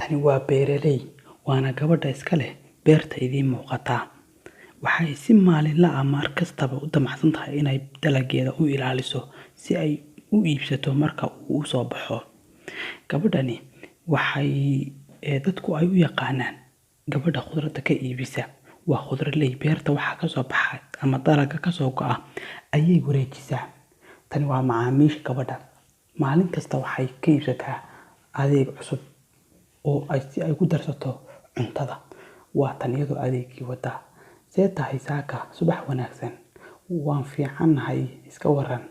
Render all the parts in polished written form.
Tani waa beeraley, waana gabadha iska leh beerta idiin muuqata. Waxay si maalinle ah mar kastaba u damacsan tahay inay dalaggeeda u ilaaliso si ay u iibsato marka uu soo baxo. Gabadhani waxay dadku ay u yaqaanaan gabadha khudradda ka iibisa. Waa khudradley, beerta waxa ka soo baxa ama dalagga ka soo go'a ayay wareejisaa. Tani waa macaamiisha gabadha. Maalin kasta waxay ka iibsataa adeeg cusub oo si ay ku darsato cuntada. Waa tan iyadoo adeegii wada. See tahay saaka, subax wanaagsan. Waan fiicanahay, iska waran.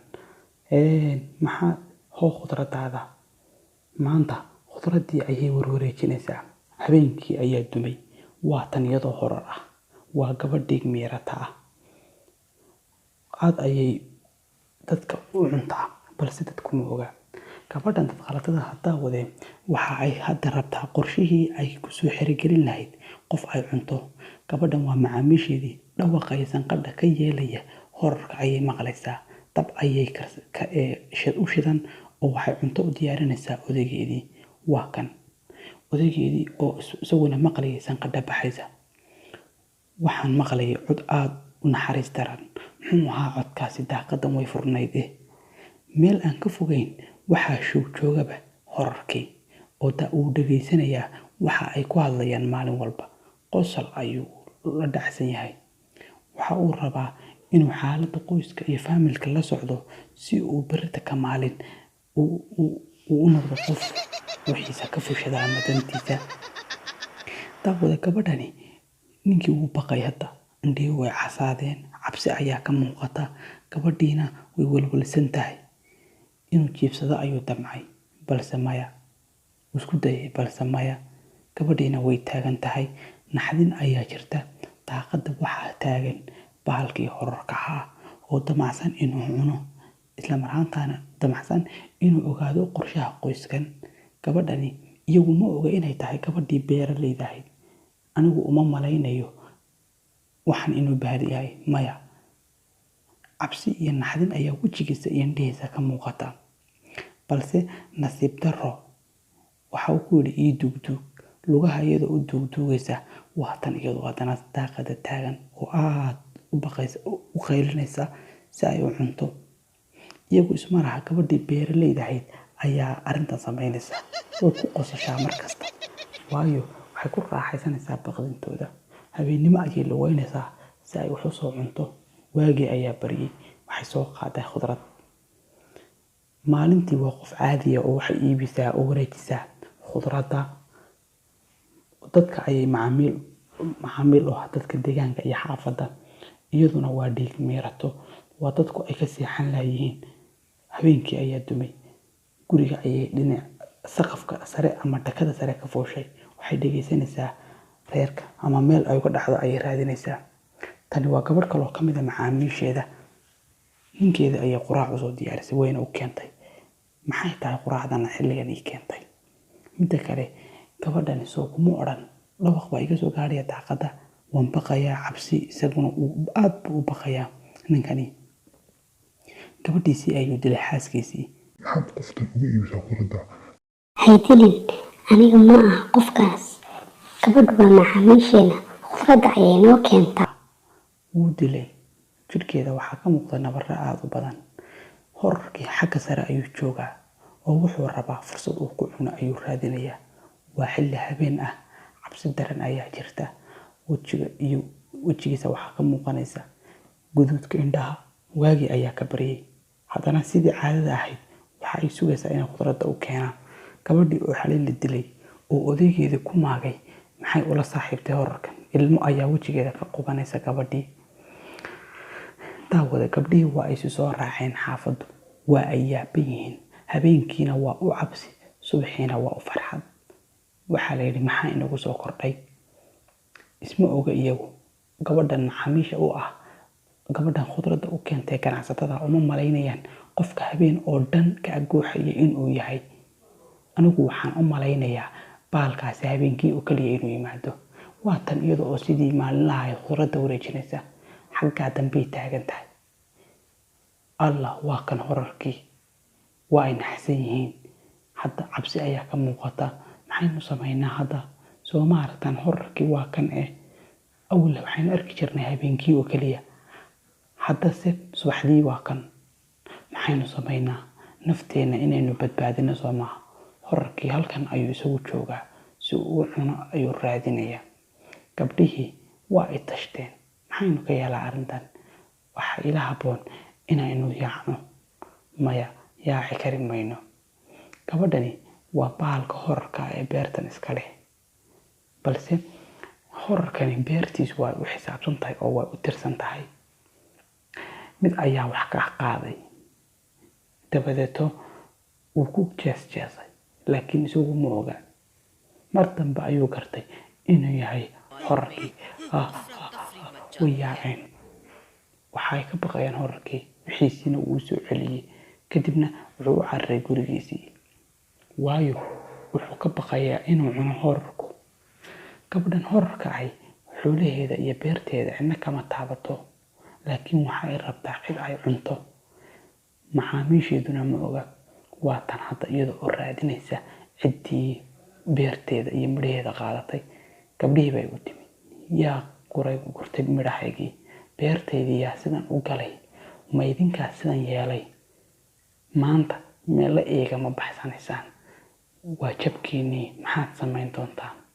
Maxaa khudradaada? Maanta khudraddii ayay wareejinaysaa. Habeenkii ayaa dumay. Waa tan iyadoo horor ah. Waa gabadh meerata ah. Aad ayay dadka u cuntaa, balse dadku ma oga. Gabadhan dad qaladada hadda wadeen waxa ay hadda rabtaa qorshihii ay ku soo xirigelin lahayd qof ay cunto. Gabadhan waa macaamiisheedii, dhawaqaysan qadha ka yeelaya horarka ayay maqlaysaa. Dab ayay u shidan oo waxay cunto u diyaarinaysaa odaygeedii. Waa kan odaygeedii oo isaguna maqlaysan qadha baxaysa. Waxaan maqlayay cod aad u naxariis daran. Muxuu ahaa codkaasi? Daaqadan way furnayd. Meel aan ka fogeyn waxaa joogaba horarkii oo uu dhageysanayaa waxa ay ku hadlayaan maalin walba. Qosol ayuu la dhacsan yahay. Waxa uu rabaa inuu xaaladda qoyska iyo familka la socdo si uu berrita ka maalin u noqdo qof wixiisa ka fushada ama dantiisa. Daawada gabadhani ninkii wuu baqay hadda. Indhihi way casaadeen, cabsi ayaa ka muuqata. Gabadhiina way walwalsan tahay. Inuu jiibsado ayuu damcay, balse maya. Isku dayay, balse maya. Gabadhiina way taagan tahay. Naxdin ayaa jirta. Daaqadda waxaa taagan bahalkii horarka ahaa oo damacsan inuu cuno, isla markaana damacsan inuu ogaado qorshaha qoyskan. Gabadhani iyagu ma oga inay tahay gabadhii beeraleyda ahayd. Anigu uma malaynayo waxan inuu baahdi yahay, maya. Cabsi iyo naxdin ayaa wejigiisa iyo indhihiisa ka muuqata. Balse nasiib darro waxa uu ku yidhi ii dugdug. Lugaha iyadoo u dugdugaysa. Waa tan iyadoo haddana daaqada taagan oo aad u baqaysa, u qaylinaysa si ay u cunto. Iyagu isma laha gabadhii beeraleyda ahayd ayaa arrintan samaynaysa. Way ku qosashaa mar kasta. Waayo waxay ku raaxaysanaysaa baqdintooda. Habeennimo ayay lugeynaysaa si ay wax u soo cunto. Waagii ayaa baryay. Waxay soo qaaday khudrad. Maalintii waa qof caadi ah oo waxay iibisaa oo wareejisaa khudradda. Dadka ayay macaamiil u ah, dadka deegaanka iyo xaafadda. Iyaduna waa dhiig meerato. Waa dadku ay ka seexan lahayihiin. Habeenkii ayaa dumay. Guriga ayay dhinac saqafka sare ama dhakada sare ka fooshay. Waxay dhageysanaysaa reerka ama meel ay uga dhacdo ayay raadinaysaa. Tani waa gabadh kale oo ka mid ah macaamiisheeda. Ninkeeda ayay quraac u soo diyaarisay wayna u keentay. Maxay tahay quraacdana xilligan ii keentay? Midda kale gabadhani soo kuma odhan dhawaq baa iga soo gaadhaya daaqadda. Waan baqayaa, cabsi isaguna aad buu u baqayaa ninkani. Gabadhiisii ayuu dilay, xaaskiisii. Maxaad qoftan uga iibsaa khudradda? Haydilin, aniga ma aha qofkaas. Gabadhu waa macaamiisheena. Khudradda ayay noo keentaa. Wuu dilay. Jirkeeda waxaa ka muuqda nabarro aad u badan. Horarkii xagga sare ayuu joogaa oo wuxuu rabaa fursad uu ku cuno ayuu raadinayaa. Waa xilli habeen ah. Cabsi daran ayaa jirta. Wejigiisa waxaa ka muuqanaysa guduudka indhaha. Waagii ayaa ka baryay. Haddana sidii caadada ahayd waxa ay sugaysaa inay khudradda u keenaan. Gabadhii oo xalay la dilay oo odaygeedii ku maagay maxay ula saaxiibtay horarkan? Ilmo ayaa wejigeeda ka qubanaysa gabadhii. Daawada gabdhihii waa ay soo raaceen xaafaddu. Waa ay yaaban yihiin. Habeenkiina waa u cabsi, subaxiina waa u farxad. Waxaa la yidhi maxaa inagu soo kordhay? Isma oga iyagu. Gabadhan macaamiisha u ah, gabadhan khudradda u keentay ganacsatada uma malaynayaan qofka habeen oo dhan ka agooxaya inuu yahay. Anigu waxaan u malaynayaa baalkaasi habeenkii oo kaliya inuu yimaado. Waa tan iyadoo oo sidii maalinlaha ay khudradda wareejinaysa. Xaggaa dambey taagan tahay. Allah, waa kan horarkii. Waa ay naxsan yihiin. Hadda cabsi ayaa ka muuqata. maxaynu samaynaa hadda? soo ma aragtaan horarkii waa kan awla waxaynu arki jirnay habeenkii oo keliya, haddase subaxdii waa kan. maxaynu samaynaa? nafteena inaynu badbaadino soo maaha. horarkii halkan ayuu isagu joogaa, si uu cuno ayuu raadinayaa. gabdhihii waa ay tashteen, maxaynu ka yeelaa arrintan? waxa ila habboon inaynu yaacno. maya, yaaci kari mayno. gabadhani waa bahalka horarka ee beertan iska leh, balse horarkani beertiisu waa u xisaabsan tahay oo waa u tirsan tahay. mid ayaa wax ka qaaday, dabadeeto wuu ku jeesjeesay, laakiin isagu ma oga. mar dambe ayuu gartay inuu yahay horarkii. way yaaceen, waxay ka baqayeen horarkii, wixiisiina uu soo celiyey. kadibna wuxuu u cararay gurigiisii, waayo wuxuu ka baqayaa inuu cuno horarku. gabadhan horarka ahi xoolaheeda iyo beerteeda cidna kama taabato, laakiin waxa ay rabtaa cid ay cunto. macaamiisheeduna ma oga. waa tan hadda iyada oo raadinaysa ciddii beerteeda iyo midhaheeda qaadatay. gabdhihii bay u timi, yaa gurtay midhahaygii, beertaydii yaa sidan u galay, ma idinkaa sidan yeelay? maanta meelo eega ma baxsanaysaan, waa jabkiinnii, maxaad samayn doontaan?